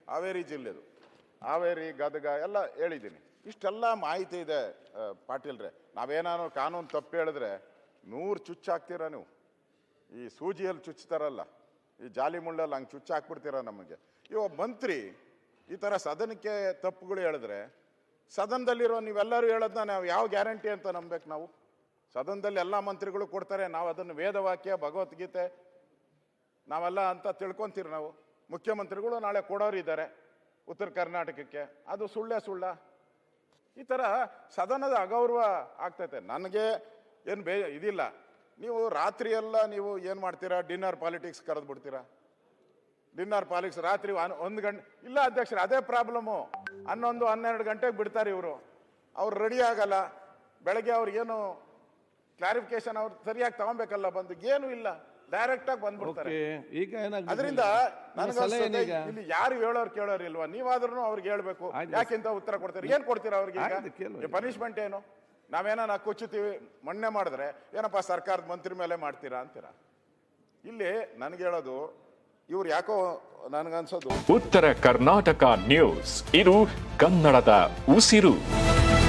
ಹಾವೇರಿ ಜಿಲ್ಲೆದು, ಹಾವೇರಿ ಗದಗ ಎಲ್ಲ ಹೇಳಿದ್ದೀನಿ. ಇಷ್ಟೆಲ್ಲ ಮಾಹಿತಿ ಇದೆ ಪಾಟೀಲ್ರೆ. ನಾವೇನಾದ್ರು ಕಾನೂನು ತಪ್ಪು ಹೇಳಿದ್ರೆ 100 ಚುಚ್ಚಾಕ್ತೀರಾ ನೀವು. ಈ ಸೂಜಿಯಲ್ಲಿ ಚುಚ್ತಾರಲ್ಲ, ಈ ಜಾಲಿ ಮುಳ್ಳಲ್ಲಿ ಹಂಗೆ ಚುಚ್ಚಾಕ್ಬಿಡ್ತೀರ ನಮಗೆ. ಒಬ್ಬ ಮಂತ್ರಿ ಈ ಥರ ಸದನಕ್ಕೆ ತಪ್ಪುಗಳು ಹೇಳಿದ್ರೆ ಸದನದಲ್ಲಿರೋ ನೀವೆಲ್ಲರೂ ಹೇಳೋದನ್ನ ನಾವು ಯಾವ ಗ್ಯಾರಂಟಿ ಅಂತ ನಂಬೇಕು ನಾವು? ಸದನದಲ್ಲಿ ಎಲ್ಲ ಮಂತ್ರಿಗಳು ಕೊಡ್ತಾರೆ, ನಾವು ಅದನ್ನು ವೇದವಾಕ್ಯ ಭಗವದ್ಗೀತೆ ನಾವೆಲ್ಲ ಅಂತ ತಿಳ್ಕೊತೀರಿ ನಾವು. ಮುಖ್ಯಮಂತ್ರಿಗಳು ನಾಳೆ ಕೊಡೋರಿದ್ದಾರೆ ಉತ್ತರ ಕರ್ನಾಟಕಕ್ಕೆ, ಅದು ಸುಳ್ಳ. ಈ ಥರ ಸದನದ ಅಗೌರವ ಆಗ್ತೈತೆ. ನನಗೆ ಏನು ಇದಿಲ್ಲ. ನೀವು ರಾತ್ರಿ ಎಲ್ಲ ನೀವು ಏನು ಮಾಡ್ತೀರಾ, ಡಿನ್ನರ್ ಪಾಲಿಟಿಕ್ಸ್ ಕರೆದು ಬಿಡ್ತೀರಾ. ಡಿನ್ನರ್ ಪಾಲಿಟಿಕ್ಸ್ ರಾತ್ರಿ 1 ಗಂಟೆ ಇಲ್ಲ ಅಧ್ಯಕ್ಷರೇ, ಅದೇ ಪ್ರಾಬ್ಲಮ್ಮು. 11, 12 ಗಂಟೆಗೆ ಬಿಡ್ತಾರೆ ಇವರು. ಅವ್ರು ರೆಡಿ ಆಗಲ್ಲ. ಬೆಳಗ್ಗೆ ಅವ್ರಿಗೇನು ಕ್ಲಾರಿಫಿಕೇಶನ್ ಅವ್ರು ಸರಿಯಾಗಿ ತಗೊಬೇಕಲ್ಲ, ಬಂದು ಏನೂ ಇಲ್ಲ, ಡೈರೆಕ್ಟಾಗಿ ಬಂದ್ಬಿಡ್ತಾರೆ. ಈಗ ಅದರಿಂದ ನನಗೆ ಇಲ್ಲಿ ಯಾರು ಹೇಳೋರು ಕೇಳೋರು ಇಲ್ವಾ? ನೀವಾದ್ರೂ ಅವ್ರಿಗೆ ಹೇಳ್ಬೇಕು. ಯಾಕಿಂತ ಉತ್ತರ ಕೊಡ್ತೀರಿ? ಏನ್ ಕೊಡ್ತೀರಾ ಅವ್ರಿಗೆ? ಈಗ ಪನಿಷ್ಮೆಂಟ್ ಏನು? ನಾವೇನ ಕೊಚ್ಚುತ್ತೀವಿ, ಮಣ್ಣೆ ಮಾಡಿದ್ರೆ ಏನಪ್ಪ ಸರ್ಕಾರದ ಮಂತ್ರಿ ಮೇಲೆ ಮಾಡ್ತೀರಾ ಅಂತೀರಾ? ಇಲ್ಲಿ ನನ್ಗೆ ಹೇಳೋದು, ಇವ್ರು ಯಾಕೋ ನನಗನ್ಸೋದು ಉತ್ತರ ಕರ್ನಾಟಕ ನ್ಯೂಸ್, ಇದು ಕನ್ನಡದ ಉಸಿರು.